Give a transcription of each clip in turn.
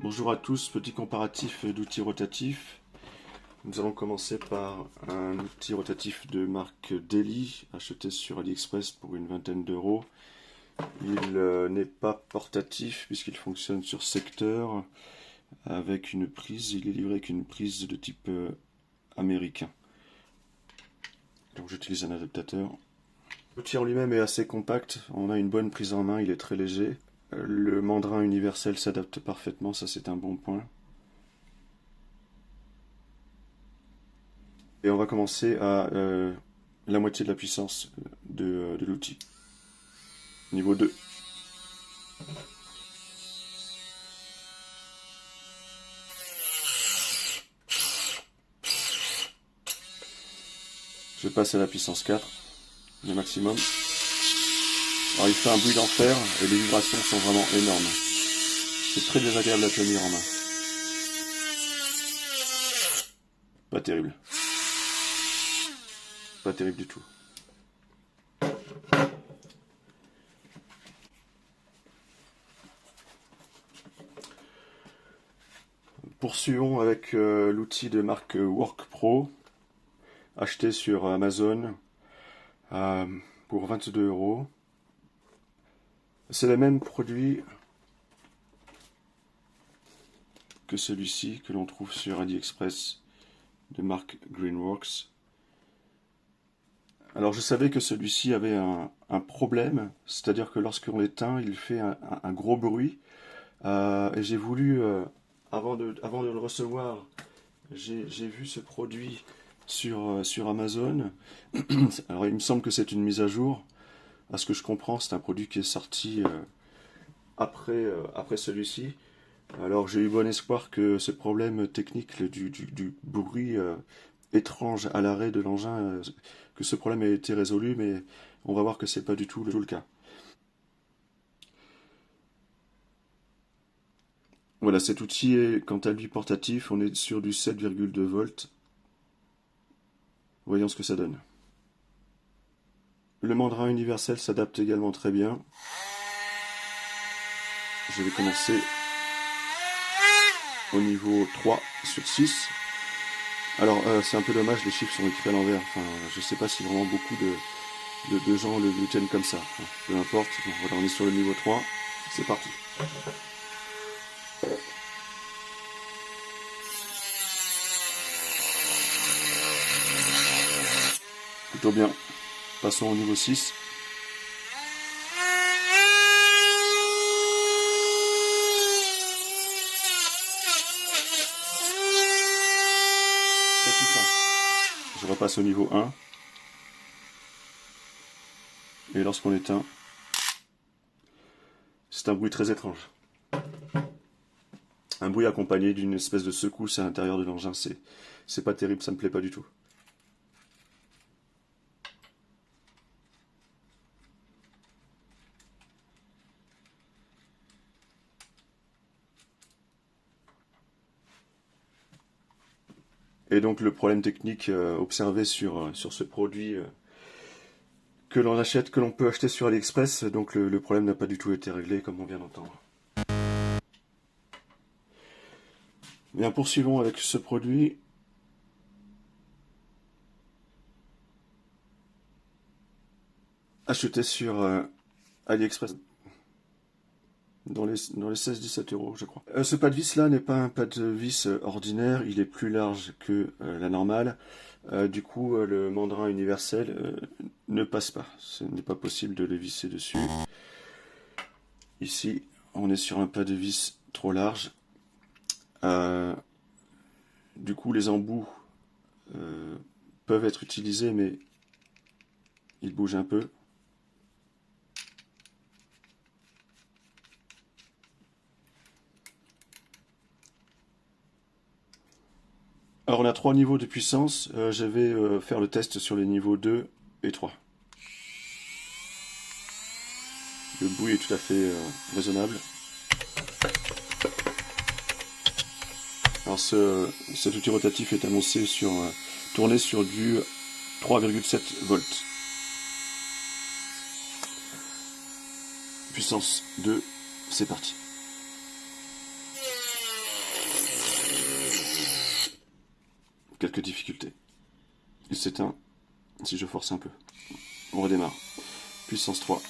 Bonjour à tous, petit comparatif d'outils rotatifs. Nous allons commencer par un outil rotatif de marque Deli, acheté sur AliExpress pour une vingtaine d'euros. Il n'est pas portatif puisqu'il fonctionne sur secteur avec une prise. Il est livré avec une prise de type américain. Donc j'utilise un adaptateur. L'outil en lui-même est assez compact, on a une bonne prise en main, il est très léger. Le mandrin universel s'adapte parfaitement, ça c'est un bon point. Et on va commencer à la moitié de la puissance de l'outil. Niveau 2. Je passe à la puissance 4, le maximum. Alors il fait un bruit d'enfer et les vibrations sont vraiment énormes. C'est très désagréable à tenir en main. Pas terrible. Pas terrible du tout. Poursuivons avec l'outil de marque WorkPro, acheté sur Amazon pour 22 euros. C'est le même produit que celui-ci que l'on trouve sur AliExpress de marque Greenworks. Alors je savais que celui-ci avait un problème, c'est-à-dire que lorsqu'on l'éteint, il fait un gros bruit. Et j'ai voulu, avant de le recevoir, j'ai vu ce produit sur Amazon. Alors il me semble que c'est une mise à jour. À ce que je comprends, c'est un produit qui est sorti après celui-ci. Alors j'ai eu bon espoir que ce problème technique du bruit étrange à l'arrêt de l'engin, que ce problème ait été résolu, mais on va voir que c'est pas du tout le cas. Voilà, cet outil est quant à lui portatif, on est sur du 7,2 volts. Voyons ce que ça donne. Le mandrin universel s'adapte également très bien. Je vais commencer au niveau 3 sur 6. Alors c'est un peu dommage, les chiffres sont écrits à l'envers. Enfin, je sais pas si vraiment beaucoup de gens le tiennent comme ça. Enfin, peu importe. Bon, voilà, on est sur le niveau 3. C'est parti. Plutôt bien. Passons au niveau 6. C'est puissant. Je repasse au niveau 1. Et lorsqu'on éteint, c'est un bruit très étrange. Un bruit accompagné d'une espèce de secousse à l'intérieur de l'engin, c'est pas terrible, ça me plaît pas du tout. Et donc le problème technique observé sur ce produit que l'on achète, que l'on peut acheter sur AliExpress, donc le problème n'a pas du tout été réglé comme on vient d'entendre. Bien, poursuivons avec ce produit. Acheté sur AliExpress dans les 16-17 euros, je crois. Ce pas de vis là n'est pas un pas de vis ordinaire, il est plus large que la normale. Du coup, le mandrin universel ne passe pas. Ce n'est pas possible de le visser dessus. Ici, on est sur un pas de vis trop large. Du coup, les embouts peuvent être utilisés, mais ils bougent un peu. Alors on a 3 niveaux de puissance, je vais faire le test sur les niveaux 2 et 3. Le bruit est tout à fait raisonnable. Alors cet outil rotatif est annoncé tourné sur du 3,7 volts. Puissance 2, c'est parti. quelques difficultés. Il s'éteint si je force un peu. On redémarre. Puissance 3.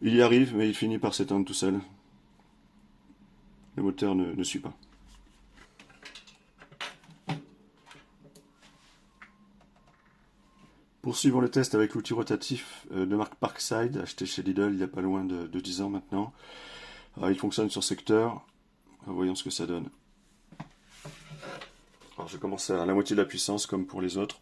Il y arrive, mais il finit par s'éteindre tout seul. Le moteur ne suit pas. Poursuivons le test avec l'outil rotatif de marque Parkside, acheté chez Lidl il n'y a pas loin de 10 ans maintenant. Il fonctionne sur secteur. Voyons ce que ça donne. Alors je commence à la moitié de la puissance comme pour les autres.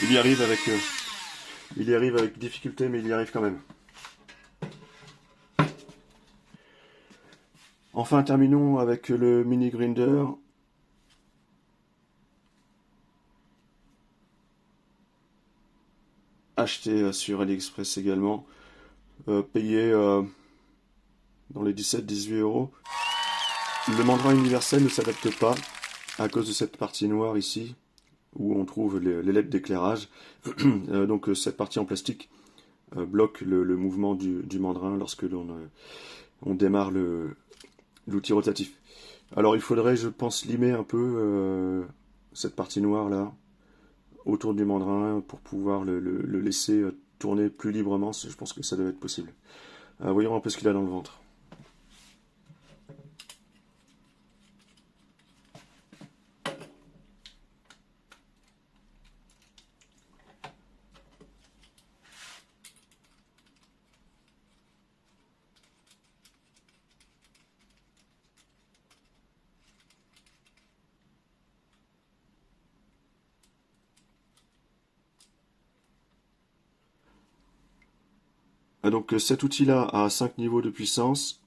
Il y arrive avec difficulté, mais il y arrive quand même. Enfin, terminons avec le mini grinder. Acheté sur AliExpress également. Payé dans les 17-18 €. Le mandrin universel ne s'adapte pas à cause de cette partie noire ici, où on trouve les LED d'éclairage. Donc cette partie en plastique bloque le mouvement du mandrin lorsque on démarre l'outil rotatif. Alors il faudrait, je pense, limer un peu cette partie noire là autour du mandrin pour pouvoir le laisser tourner plus librement. Je pense que ça doit être possible. Voyons un peu ce qu'il a dans le ventre. Donc cet outil-là a 5 niveaux de puissance.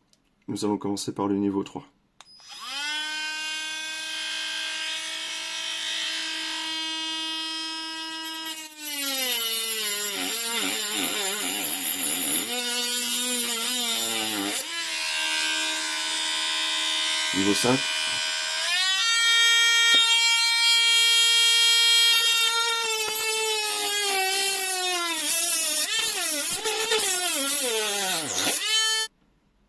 Nous allons commencer par le niveau 3. Niveau 5.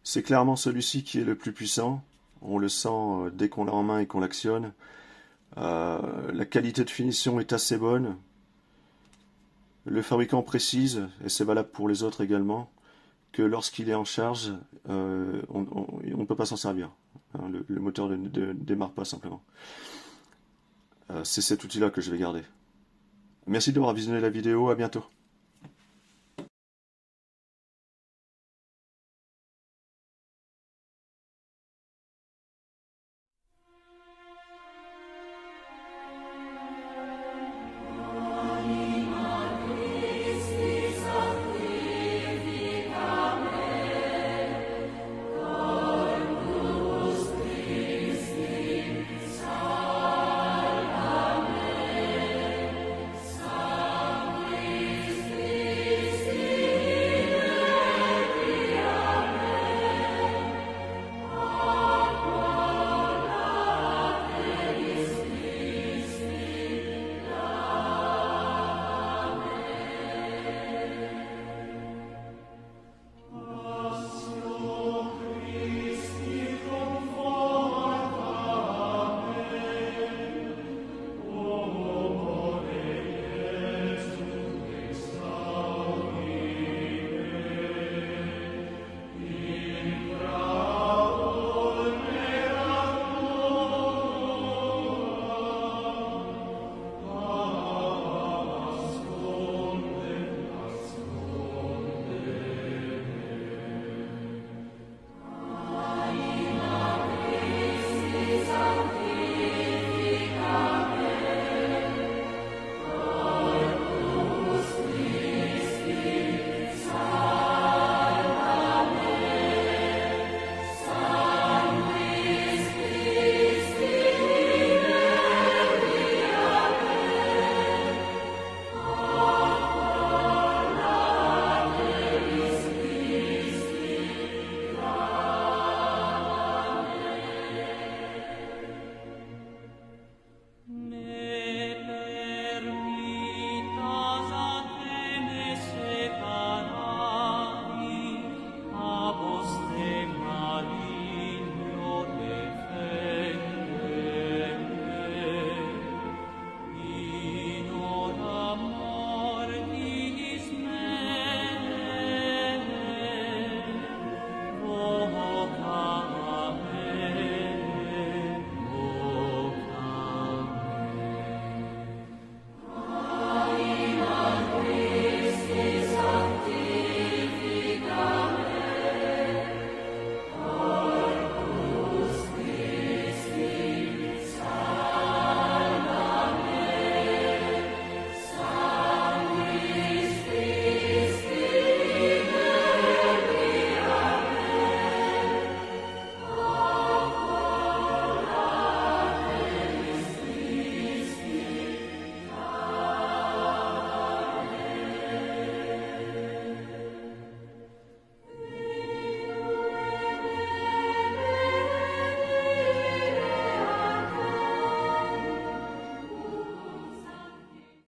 C'est clairement celui-ci qui est le plus puissant. On le sent dès qu'on l'a en main et qu'on l'actionne. La qualité de finition est assez bonne. Le fabricant précise, et c'est valable pour les autres également, que lorsqu'il est en charge, on ne peut pas s'en servir. Le moteur ne démarre pas simplement. C'est cet outil-là que je vais garder. Merci d'avoir visionné la vidéo, à bientôt.